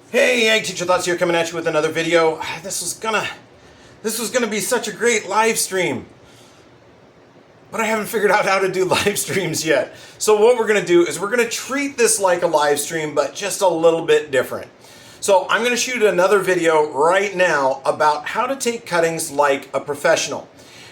Hey, Ag Teacher Thoughts here, coming at you with another video. This was gonna be such a great live stream, but I haven't figured out how to do live streams yet. So what we're gonna do is we're gonna treat this like a live stream, but just a little bit different. So I'm gonna shoot another video right now about how to take cuttings like a professional.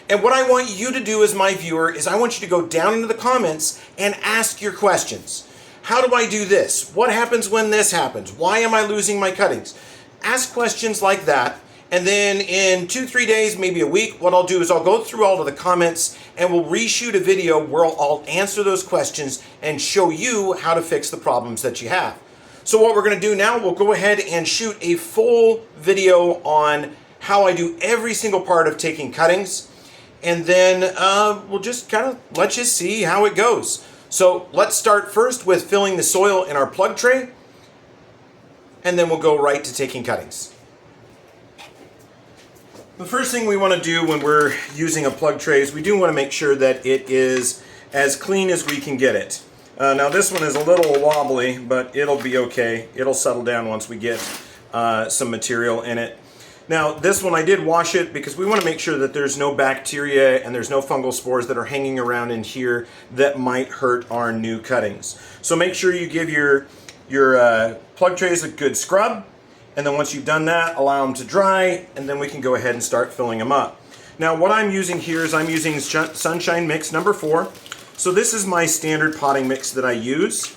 And what I want you to do as my viewer is I want you to go down into the comments and ask your questions. How do I do this? What happens when this happens? Why am I losing my cuttings? Ask questions like that, and then in 2-3 days, maybe a week, what I'll do is I'll go through all of the comments and we'll reshoot a video where I'll answer those questions and show you how to fix the problems that you have. So what we're gonna do now, we'll go ahead and shoot a full video on how I do every single part of taking cuttings, and then we'll just kind of let you see how it goes. So let's start first with filling the soil in our plug tray, and then we'll go right to taking cuttings. The first thing we want to do when we're using a plug tray is we do want to make sure that it is as clean as we can get it. Now this one is a little wobbly, but it'll be okay. It'll settle down once we get some material in it. Now this one I did wash it because we want to make sure that there's no bacteria and there's no fungal spores that are hanging around in here that might hurt our new cuttings. So make sure you give your plug trays a good scrub, and then once you've done that, allow them to dry, and then we can go ahead and start filling them up. Now what I'm using here is I'm using Sunshine Mix number 4. So this is my standard potting mix that I use,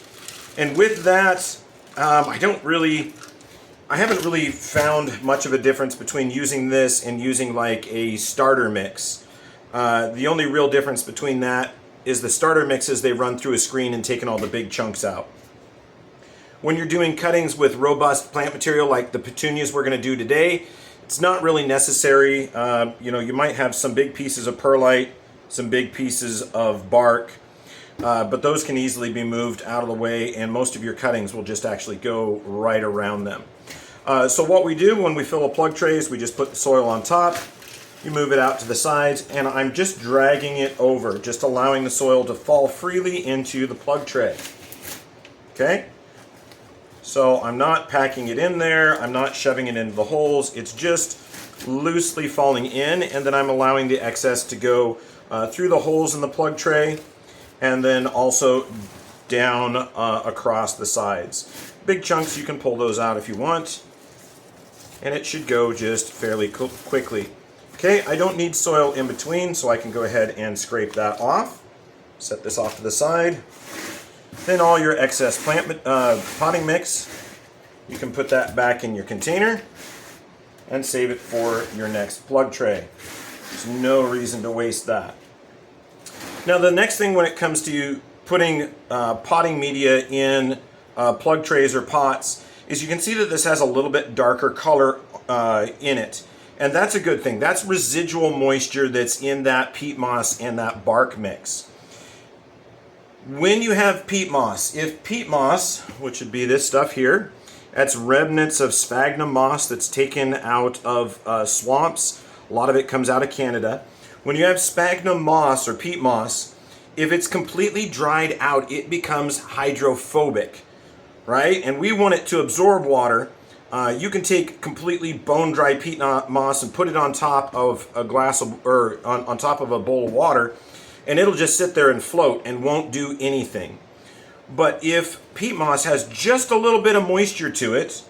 and with that I haven't really found much of a difference between using this and using like a starter mix. The only real difference between that is the starter mixes, they run through a screen and taking all the big chunks out. When you're doing cuttings with robust plant material like the petunias we're going to do today, it's not really necessary. You might have some big pieces of perlite, some big pieces of bark, but those can easily be moved out of the way, and most of your cuttings will just actually go right around them. So what we do when we fill a plug tray is we just put the soil on top, you move it out to the sides, and I'm just dragging it over, just allowing the soil to fall freely into the plug tray. Okay? So I'm not packing it in there, I'm not shoving it into the holes, it's just loosely falling in, and then I'm allowing the excess to go through the holes in the plug tray, and then also down across the sides. Big chunks, you can pull those out if you want, and it should go just fairly quickly. Okay, I don't need soil in between, so I can go ahead and scrape that off. Set this off to the side. Then all your excess plant potting mix, you can put that back in your container and save it for your next plug tray. There's no reason to waste that. Now the next thing when it comes to putting potting media in plug trays or pots is you can see that this has a little bit darker color in it, and that's a good thing. That's residual moisture that's in that peat moss and that bark mix. When you have peat moss, if peat moss, which would be this stuff here, that's remnants of sphagnum moss that's taken out of swamps. A lot of it comes out of Canada. When you have sphagnum moss or peat moss, if it's completely dried out, it becomes hydrophobic, right? And we want it to absorb water. You can take completely bone-dry peat moss and put it on top of a glass of, or on top of a bowl of water, and it'll just sit there and float and won't do anything. But if peat moss has just a little bit of moisture to it,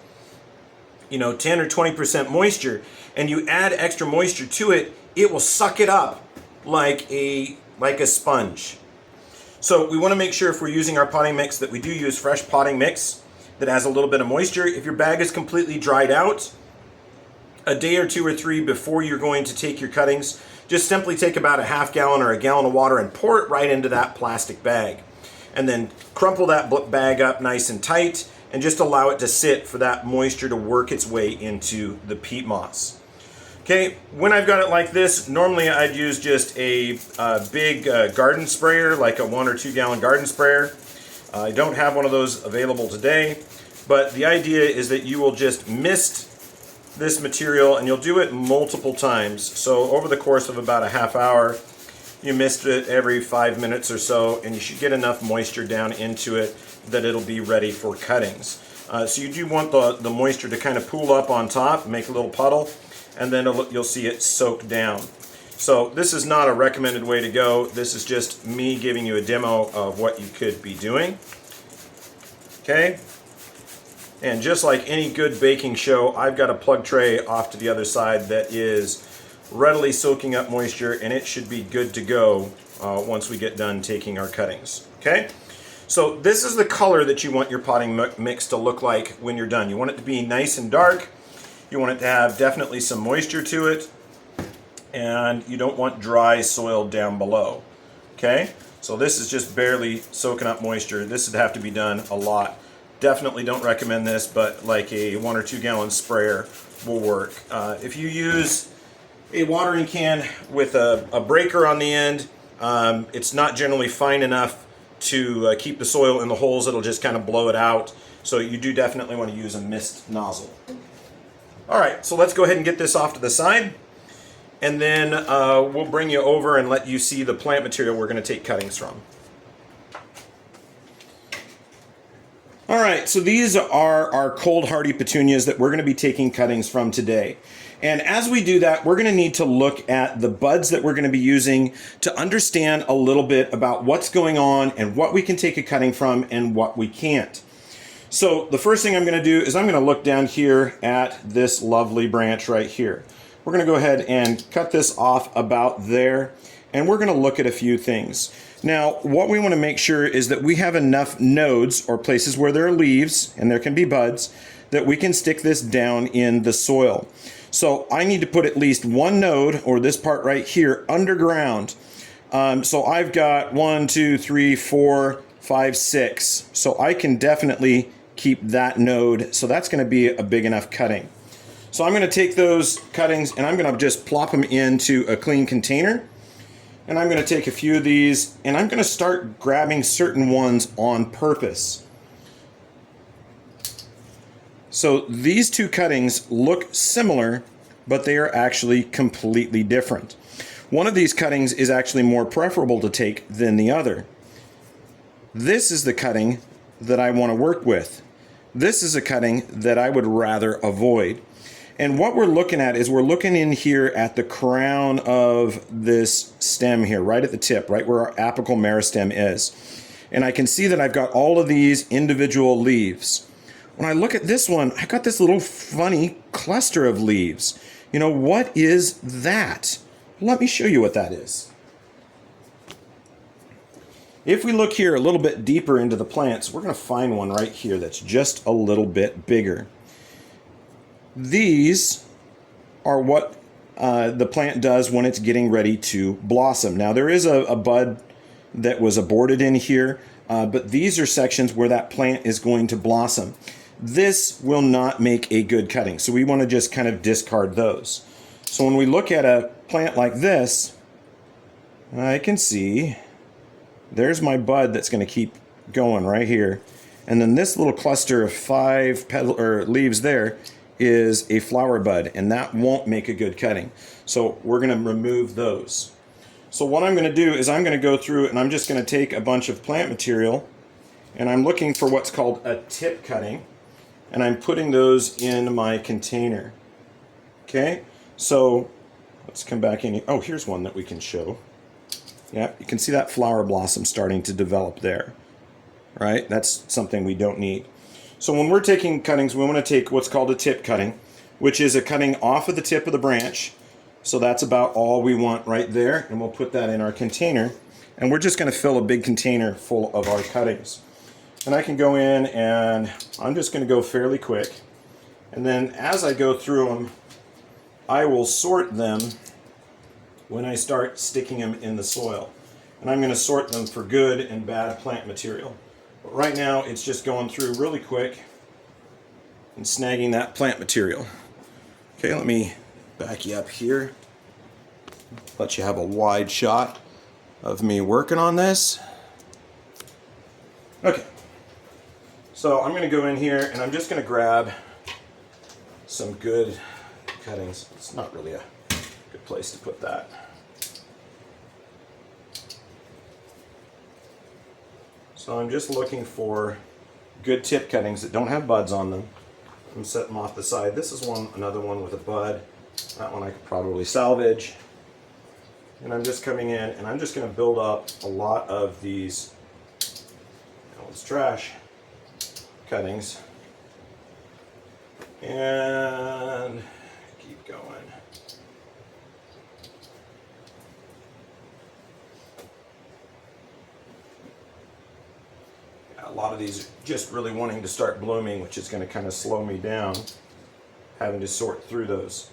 10 or 20% moisture, and you add extra moisture to it, it will suck it up like a sponge. So we want to make sure if we're using our potting mix that we do use fresh potting mix that has a little bit of moisture. If your bag is completely dried out, a day or 2 or 3 before you're going to take your cuttings, just simply take about a half gallon or a gallon of water and pour it right into that plastic bag. And then crumple that bag up nice and tight and just allow it to sit for that moisture to work its way into the peat moss. Okay, when I've got it like this, normally I'd use just a big garden sprayer, like a 1 or 2 gallon garden sprayer. I don't have one of those available today, but the idea is that you will just mist this material, and you'll do it multiple times. So over the course of about a half hour, you mist it every 5 minutes or so, and you should get enough moisture down into it that it'll be ready for cuttings. So you do want the moisture to kind of pool up on top, make a little puddle, and then you'll see it soak down. So this is not a recommended way to go. This is just me giving you a demo of what you could be doing. Okay? And just like any good baking show, I've got a plug tray off to the other side that is readily soaking up moisture, and it should be good to go once we get done taking our cuttings. Okay? So this is the color that you want your potting mix to look like when you're done. You want it to be nice and dark. You want it to have definitely some moisture to it. And you don't want dry soil down below. Okay? So this is just barely soaking up moisture. This would have to be done a lot. Definitely don't recommend this, but like a 1 or 2 gallon sprayer will work. If you use a watering can with a breaker on the end, it's not generally fine enough to keep the soil in the holes. It'll just kind of blow it out. So you do definitely want to use a mist nozzle. All right, so let's go ahead and get this off to the side. And then we'll bring you over and let you see the plant material we're going to take cuttings from. All right, so these are our cold hardy petunias that we're going to be taking cuttings from today. And as we do that, we're going to need to look at the buds that we're going to be using to understand a little bit about what's going on and what we can take a cutting from and what we can't. So the first thing I'm going to do is I'm going to look down here at this lovely branch right here. We're going to go ahead and cut this off about there, and we're going to look at a few things. Now, what we want to make sure is that we have enough nodes or places where there are leaves, and there can be buds, that we can stick this down in the soil. So I need to put at least one node, or this part right here, underground. So I've got 1, 2, 3, 4, 5, 6. So I can definitely keep that node. So that's going to be a big enough cutting. So I'm going to take those cuttings and I'm going to just plop them into a clean container. And I'm going to take a few of these and I'm going to start grabbing certain ones on purpose. So these two cuttings look similar, but they are actually completely different. One of these cuttings is actually more preferable to take than the other. This is the cutting that I want to work with. This is a cutting that I would rather avoid. And what we're looking at is we're looking in here at the crown of this stem here, right at the tip, right where our apical meristem is. And I can see that I've got all of these individual leaves. When I look at this one, I've got this little funny cluster of leaves. You know, what is that? Let me show you what that is. If we look here a little bit deeper into the plants, we're going to find one right here that's just a little bit bigger. These are what the plant does when it's getting ready to blossom. Now there is a bud that was aborted in here, but these are sections where that plant is going to blossom. This will not make a good cutting, so we want to just kind of discard those. So when we look at a plant like this, I can see there's my bud that's going to keep going right here. And then this little cluster of 5 leaves there is a flower bud, and that won't make a good cutting. So we're going to remove those. So what I'm going to do is I'm going to go through and I'm just going to take a bunch of plant material and I'm looking for what's called a tip cutting, and I'm putting those in my container. Okay, so let's come back in. Oh, here's one that we can show. Yeah, you can see that flower blossom starting to develop there. Right, that's something we don't need. So when we're taking cuttings, we want to take what's called a tip cutting, which is a cutting off of the tip of the branch. So that's about all we want right there, and we'll put that in our container. And we're just going to fill a big container full of our cuttings. And I can go in and I'm just going to go fairly quick. And then as I go through them, I will sort them when I start sticking them in the soil. And I'm going to sort them for good and bad plant material. But right now it's just going through really quick and snagging that plant material. Okay, let me back you up here. Let you have a wide shot of me working on this. Okay, so I'm going to go in here and I'm just going to grab some good cuttings. It's not really a good place to put that. So I'm just looking for good tip cuttings that don't have buds on them. I'm setting them off the side. This is another one with a bud. That one I could probably salvage. And I'm just coming in and I'm just going to build up a lot of these, that one's trash, cuttings. And keep going. A lot of these are just really wanting to start blooming, which is going to kind of slow me down, having to sort through those.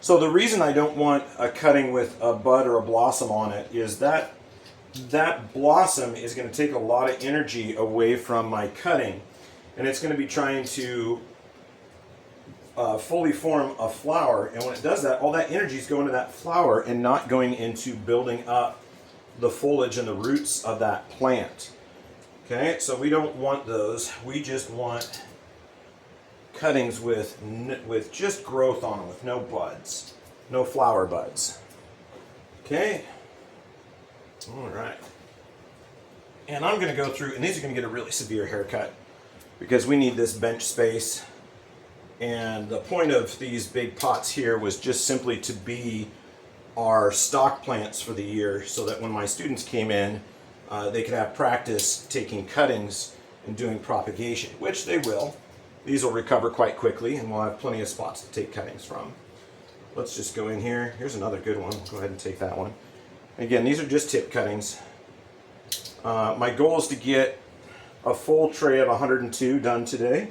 So the reason I don't want a cutting with a bud or a blossom on it is that that blossom is going to take a lot of energy away from my cutting, and it's going to be trying to fully form a flower. And when it does that, all that energy is going to that flower and not going into building up the foliage and the roots of that plant. Okay, so we don't want those. We just want cuttings with just growth on them, with no buds, no flower buds. Okay, all right. And I'm going to go through, and these are going to get a really severe haircut because we need this bench space. And the point of these big pots here was just simply to be our stock plants for the year, so that when my students came in, they could have practice taking cuttings and doing propagation, which they will. These will recover quite quickly, and we'll have plenty of spots to take cuttings from. Let's just go in here. Here's another good one. Go ahead and take that one. Again, these are just tip cuttings. My goal is to get a full tray of 102 done today,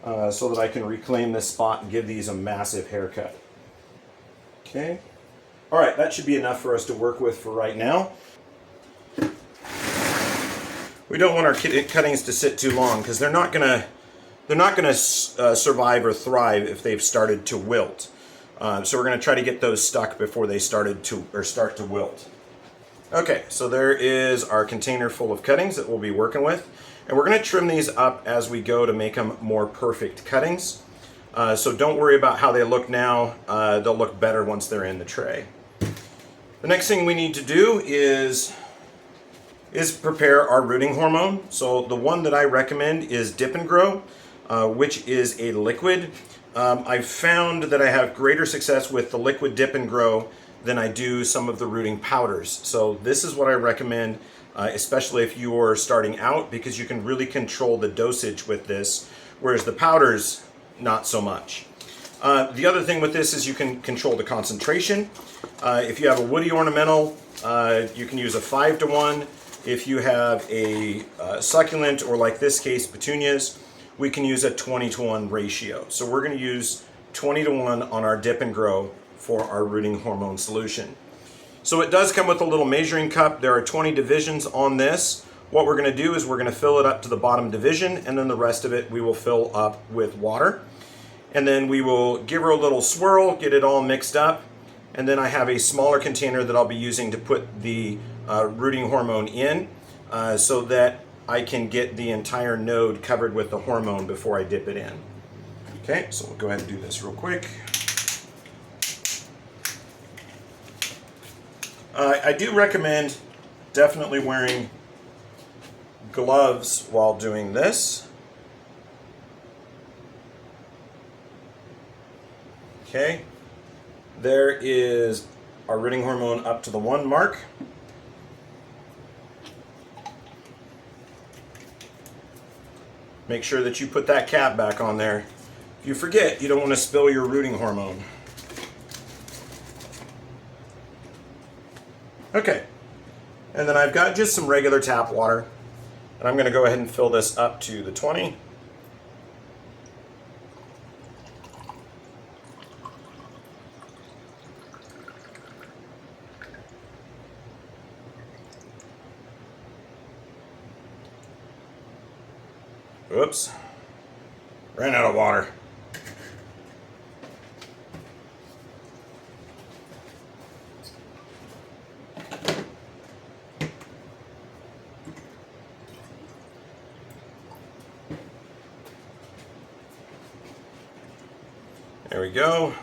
so that I can reclaim this spot and give these a massive haircut. Okay. All right, that should be enough for us to work with for right now. We don't want our cuttings to sit too long because they're not gonna survive or thrive if they've started to wilt. So we're gonna try to get those stuck before they start to wilt. Okay, so there is our container full of cuttings that we'll be working with, and we're gonna trim these up as we go to make them more perfect cuttings. So don't worry about how they look now. They'll look better once they're in the tray. The next thing we need to do is prepare our rooting hormone. So the one that I recommend is Dip and Grow, which is a liquid. I've found that I have greater success with the liquid Dip and Grow than I do some of the rooting powders. So this is what I recommend, especially if you're starting out, because you can really control the dosage with this, whereas the powders, not so much. The other thing with this is you can control the concentration. If you have a woody ornamental, you can use a 5-to-1. If you have a succulent, or like this case, petunias, we can use a 20-to-1 ratio. So we're going to use 20-to-1 on our Dip and Grow for our rooting hormone solution. So it does come with a little measuring cup. There are 20 divisions on this. What we're going to do is we're going to fill it up to the bottom division, and then the rest of it we will fill up with water. And then we will give her a little swirl, get it all mixed up, and then I have a smaller container that I'll be using to put the rooting hormone in, so that I can get the entire node covered with the hormone before I dip it in. Okay, so we'll go ahead and do this real quick. I do recommend definitely wearing gloves while doing this. Okay, there is our rooting hormone up to the 1 mark. Make sure that you put that cap back on there. If you forget, you don't want to spill your rooting hormone. Okay, and then I've got just some regular tap water, and I'm going to go ahead and fill this up to the 20. Oops, ran out of water. There we go.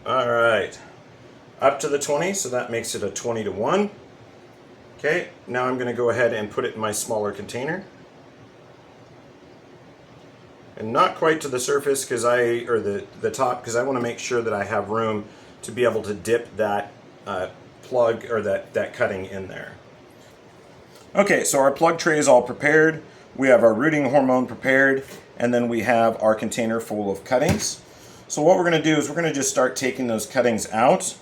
All right, up to the 20, so that makes it a 20-to-1. Okay, now I'm going to go ahead and put it in my smaller container. And not quite to the surface because or the top, because I want to make sure that I have room to be able to dip that plug or that cutting in there. Okay, so our plug tray is all prepared. We have our rooting hormone prepared, and then we have our container full of cuttings. So what we're going to do is we're going to just start taking those cuttings out,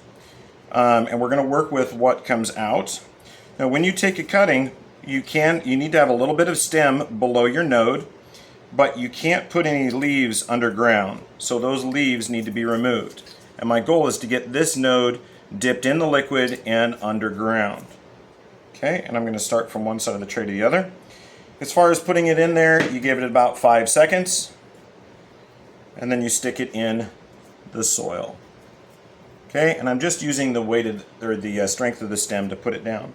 and we're going to work with what comes out. Now, when you take a cutting, you need to have a little bit of stem below your node, but you can't put any leaves underground. So those leaves need to be removed. And my goal is to get this node dipped in the liquid and underground. Okay, and I'm going to start from one side of the tray to the other. As far as putting it in there, you give it about 5 seconds, and then you stick it in the soil. Okay, and I'm just using the weighted or the strength of the stem to put it down.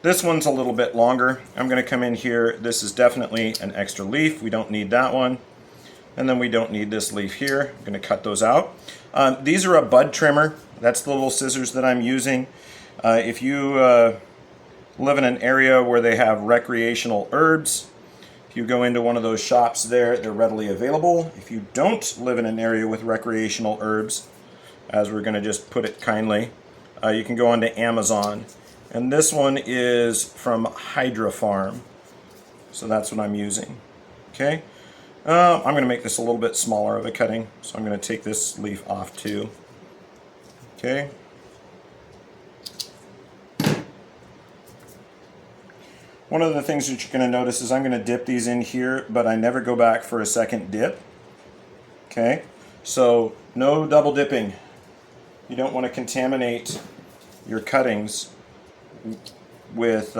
This one's a little bit longer. I'm going to come in here. This is definitely an extra leaf. We don't need that one. And then we don't need this leaf here. I'm going to cut those out. These are a bud trimmer. That's the little scissors that I'm using. If you live in an area where they have recreational herbs, if you go into one of those shops there, they're readily available. If you don't live in an area with recreational herbs, as we're going to just put it kindly, you can go onto Amazon. And this one is from Hydra Farm. So that's what I'm using. Okay. I'm going to make this a little bit smaller of a cutting. So I'm going to take this leaf off too. Okay. One of the things that you're going to notice is I'm going to dip these in here, but I never go back for a second dip. Okay. So no double dipping. You don't want to contaminate your cuttings with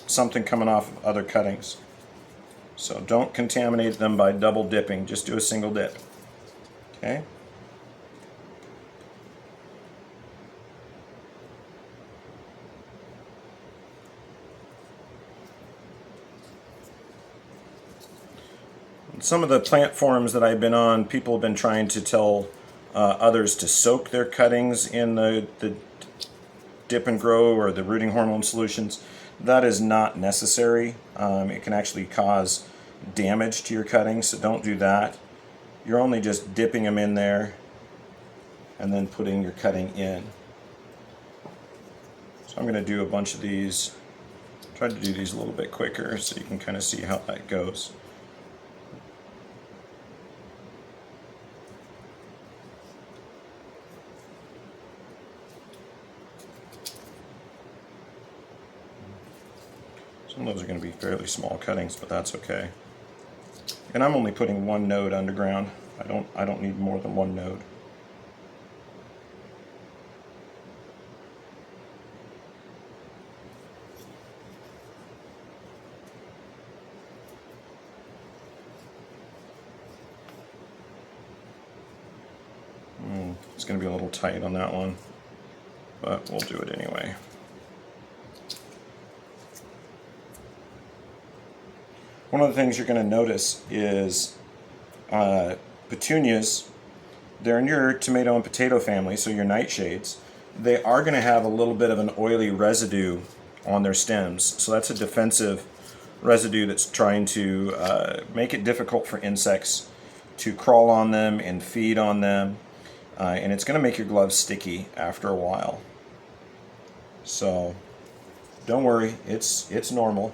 something coming off of other cuttings. So don't contaminate them by double dipping, just do a single dip. Okay? Some of the plant forums that I've been on, people have been trying to tell others to soak their cuttings in the Dip and Grow or the rooting hormone solutions. That is not necessary. It can actually cause damage to your cuttings, so don't do that. You're only just dipping them in there and then putting your cutting in. So I'm going to do a bunch of these. Try to do these a little bit quicker so you can kind of see how that goes. Some of those are going to be fairly small cuttings, but that's okay. And I'm only putting one node underground. I don't need more than one node. It's going to be a little tight on that one, but we'll do it anyway. One of the things you're going to notice is petunias, they're in your tomato and potato family, so your nightshades. They are going to have a little bit of an oily residue on their stems. So that's a defensive residue that's trying to make it difficult for insects to crawl on them and feed on them. And it's going to make your gloves sticky after a while. So don't worry, it's normal.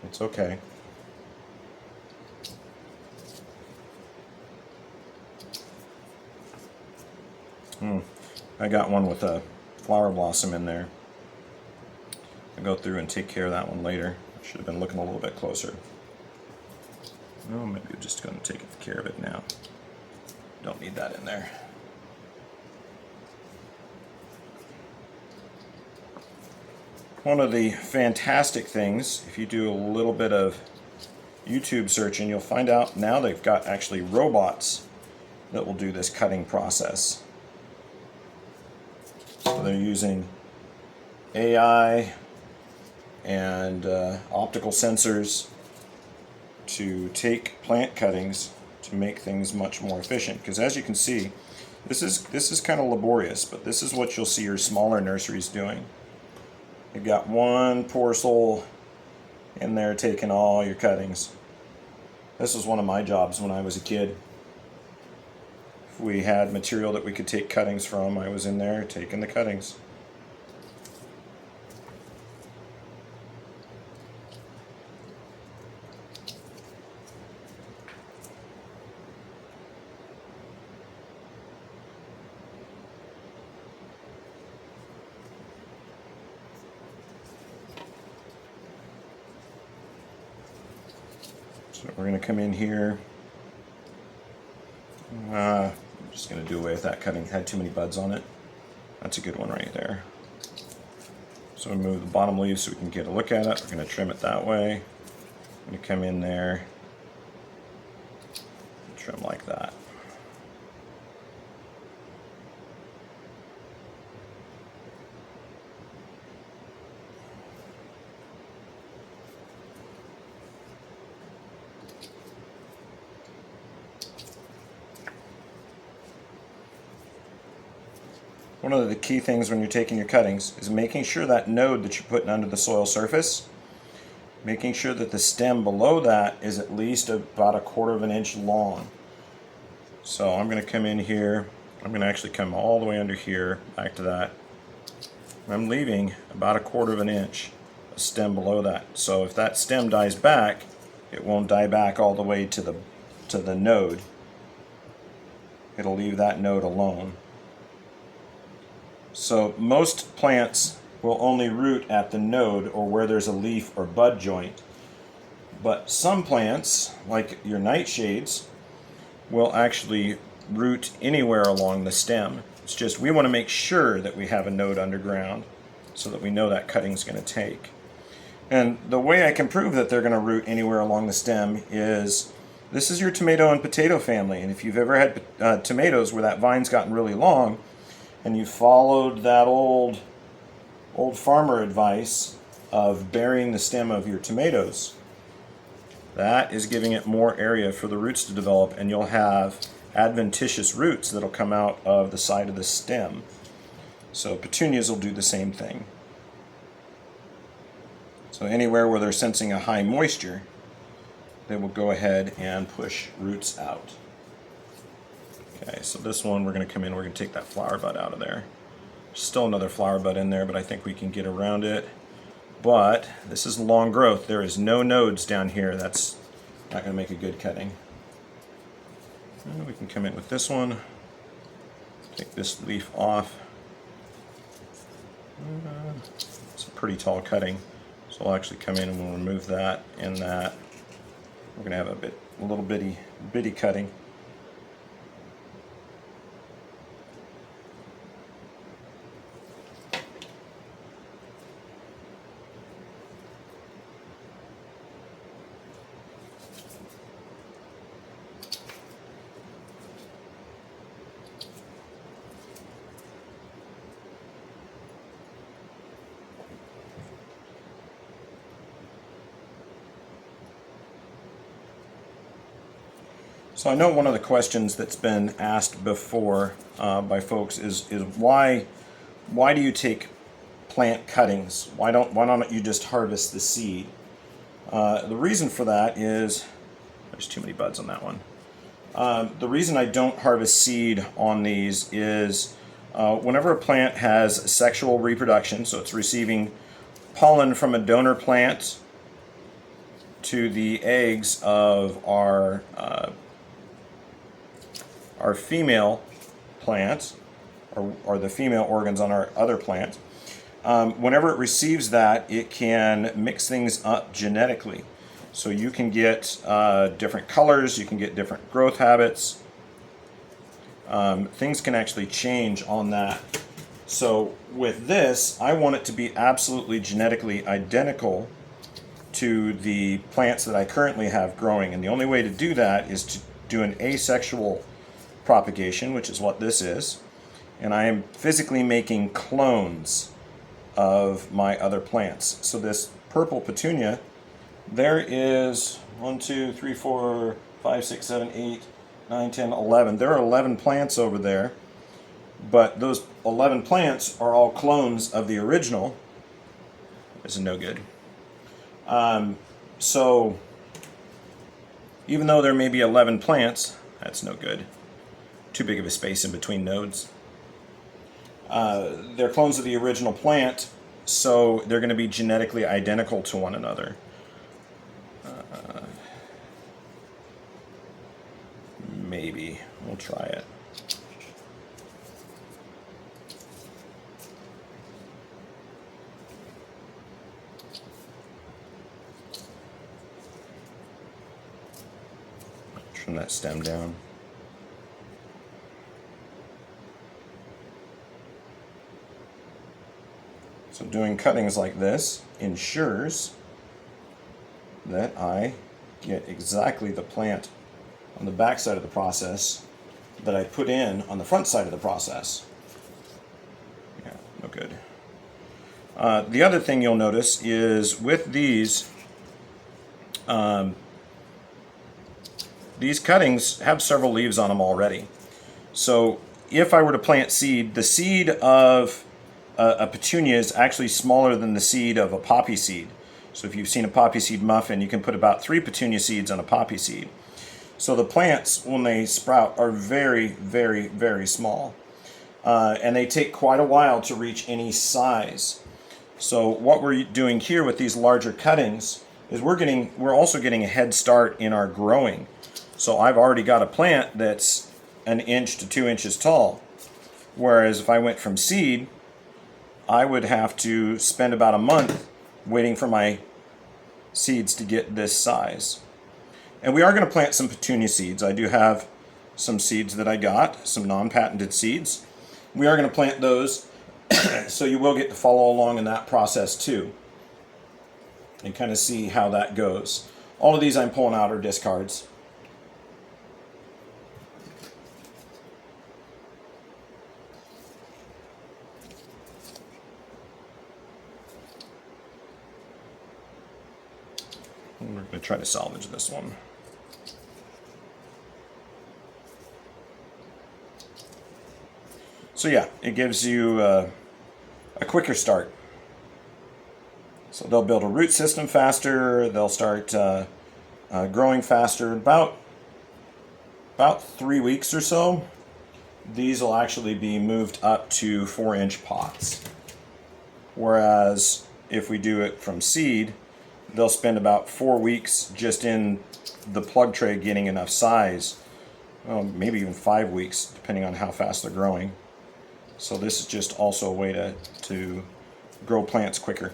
It's okay. I got one with a flower blossom in there. I'll go through and take care of that one later. I should have been looking a little bit closer. Oh, maybe I'm just going to take care of it now. Don't need that in there. One of the fantastic things, if you do a little bit of YouTube searching, you'll find out now they've got actually robots that will do this cutting process. So they're using AI and optical sensors to take plant cuttings to make things much more efficient. Because as you can see, this is kind of laborious, but this is what you'll see your smaller nurseries doing. You've got one poor soul in there taking all your cuttings. This was one of my jobs when I was a kid. If we had material that we could take cuttings from, I was in there taking the cuttings. So we're going to come in here. I'm just going to do away with that cutting. It had too many buds on it. That's a good one right there. So we move the bottom leaves so we can get a look at it. We're going to trim it that way. I'm going to come in there, trim like that. One of the key things when you're taking your cuttings is making sure that node that you're putting under the soil surface, making sure that the stem below that is at least about 1/4 of an inch long. So I'm going to come in here, I'm going to actually come all the way under here, back to that. I'm leaving about 1/4 of an inch of stem below that. So if that stem dies back, it won't die back all the way to the node. It'll leave that node alone. So most plants will only root at the node or where there's a leaf or bud joint. But some plants, like your nightshades, will actually root anywhere along the stem. It's just we want to make sure that we have a node underground so that we know that cutting's going to take. And the way I can prove that they're going to root anywhere along the stem is this is your tomato and potato family. And if you've ever had tomatoes where that vine's gotten really long, and you followed that old farmer advice of burying the stem of your tomatoes, that is giving it more area for the roots to develop, and you'll have adventitious roots that'll come out of the side of the stem. So petunias will do the same thing. So anywhere where they're sensing a high moisture, they will go ahead and push roots out. Okay, so this one we're going to come in, we're going to take that flower bud out of there. There's still another flower bud in there, but I think we can get around it. But this is long growth. There is no nodes down here. That's not going to make a good cutting. And we can come in with this one, take this leaf off. It's a pretty tall cutting, so I'll actually come in and we'll remove that and that. We're going to have a little bitty cutting. So I know one of the questions that's been asked before by folks is why do you take plant cuttings? Why don't you just harvest the seed? The reason for that is there's too many buds on that one. The reason I don't harvest seed on these is whenever a plant has sexual reproduction, so it's receiving pollen from a donor plant to the eggs of our female plant, or the female organs on our other plant, whenever it receives that, it can mix things up genetically. So you can get different colors, you can get different growth habits. Things can actually change on that. So with this, I want it to be absolutely genetically identical to the plants that I currently have growing. And the only way to do that is to do an asexual propagation, which is what this is, and I am physically making clones of my other plants. So this purple petunia, there is 1, 2, 3, 4, 5, 6, 7, 8, 9, 10, 11. There are 11 plants over there, but those 11 plants are all clones of the original, is a no good. So even though there may be 11 plants, that's no good. Too big of a space in between nodes. They're clones of the original plant, so they're going to be genetically identical to one another. Maybe. We'll try it. Trim that stem down. So doing cuttings like this ensures that I get exactly the plant on the back side of the process that I put in on the front side of the process. Yeah, no good. The other thing you'll notice is with these cuttings have several leaves on them already. So if I were to plant seed, the seed of a petunia is actually smaller than the seed of a poppy seed. So if you've seen a poppy seed muffin, you can put about 3 petunia seeds on a poppy seed. So the plants, when they sprout, are very, very, very small. And they take quite a while to reach any size. So what we're doing here with these larger cuttings is we're also getting a head start in our growing. So I've already got a plant that's 1 inch to 2 inches tall. Whereas if I went from seed, I would have to spend about a month waiting for my seeds to get this size. And we are going to plant some petunia seeds. I do have some seeds that I got, some non-patented seeds. We are going to plant those, so you will get to follow along in that process too, and kind of see how that goes. All of these I'm pulling out are discards. And we're going to try to salvage this one. So yeah, it gives you a quicker start. So they'll build a root system faster. They'll start growing faster. About 3 weeks or so, these will actually be moved up to 4-inch pots. Whereas if we do it from seed, they'll spend about 4 weeks just in the plug tray getting enough size. Well, maybe even 5 weeks, depending on how fast they're growing. So this is just also a way to grow plants quicker.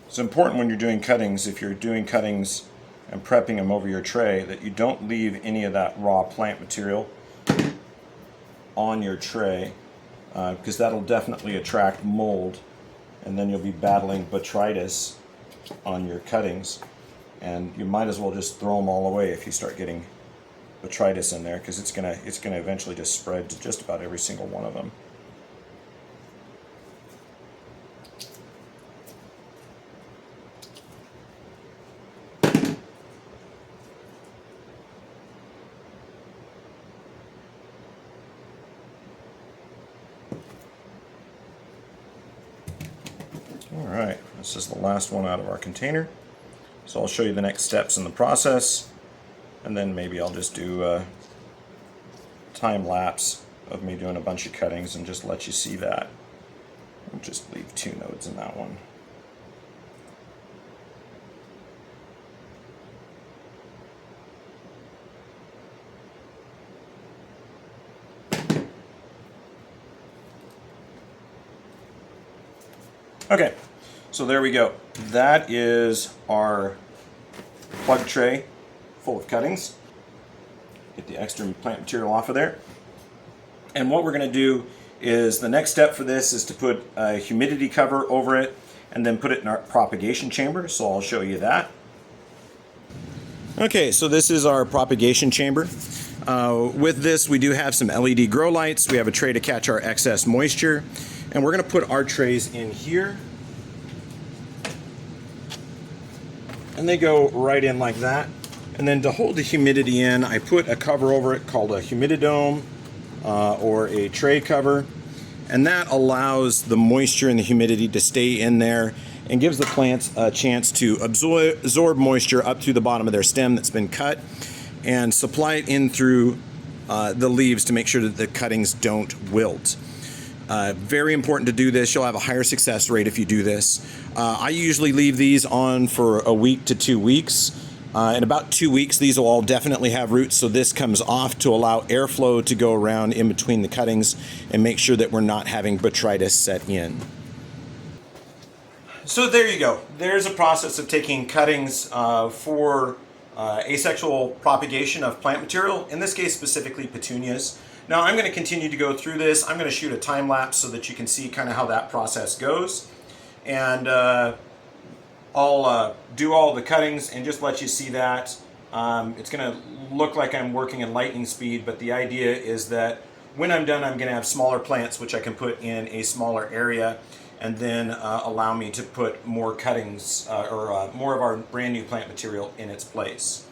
It's important when you're doing cuttings, if you're doing cuttings and prepping them over your tray, that you don't leave any of that raw plant material on your tray, because that'll definitely attract mold, and then you'll be battling botrytis on your cuttings, and you might as well just throw them all away if you start getting botrytis in there, because it's gonna eventually just spread to just about every single one of them. Alright, this is the last one out of our container. So I'll show you the next steps in the process, and then maybe I'll just do a time lapse of me doing a bunch of cuttings and just let you see that. I'll just leave 2 nodes in that one. Okay, so there we go. That is our plug tray full of cuttings. Get the extra plant material off of there. And what we're going to do is, the next step for this is to put a humidity cover over it and then put it in our propagation chamber. So I'll show you that. Okay, so this is our propagation chamber. With this, we do have some LED grow lights. We have a tray to catch our excess moisture. And we're going to put our trays in here. And they go right in like that. And then to hold the humidity in, I put a cover over it called a humididome or a tray cover. And that allows the moisture and the humidity to stay in there and gives the plants a chance to absorb moisture up through the bottom of their stem that's been cut and supply it in through the leaves to make sure that the cuttings don't wilt. Very important to do this. You'll have a higher success rate if you do this. I usually leave these on for a week to 2 weeks. In about 2 weeks, these will all definitely have roots, so this comes off to allow airflow to go around in between the cuttings and make sure that we're not having botrytis set in. So there you go. There's a process of taking cuttings for asexual propagation of plant material, in this case specifically petunias. Now I'm going to continue to go through this. I'm going to shoot a time lapse so that you can see kind of how that process goes. And I'll do all the cuttings and just let you see that. It's going to look like I'm working in lightning speed, but the idea is that when I'm done, I'm going to have smaller plants which I can put in a smaller area and then allow me to put more cuttings or more of our brand new plant material in its place.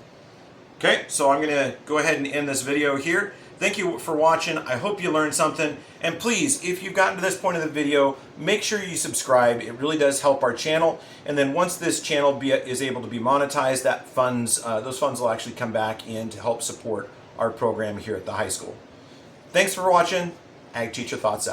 Okay, so I'm going to go ahead and end this video here. Thank you for watching. I hope you learned something. And please, if you've gotten to this point of the video, make sure you subscribe. It really does help our channel. And then once this channel is able to be monetized, those funds will actually come back in to help support our program here at the high school. Thanks for watching. Ag Teacher Thoughts out.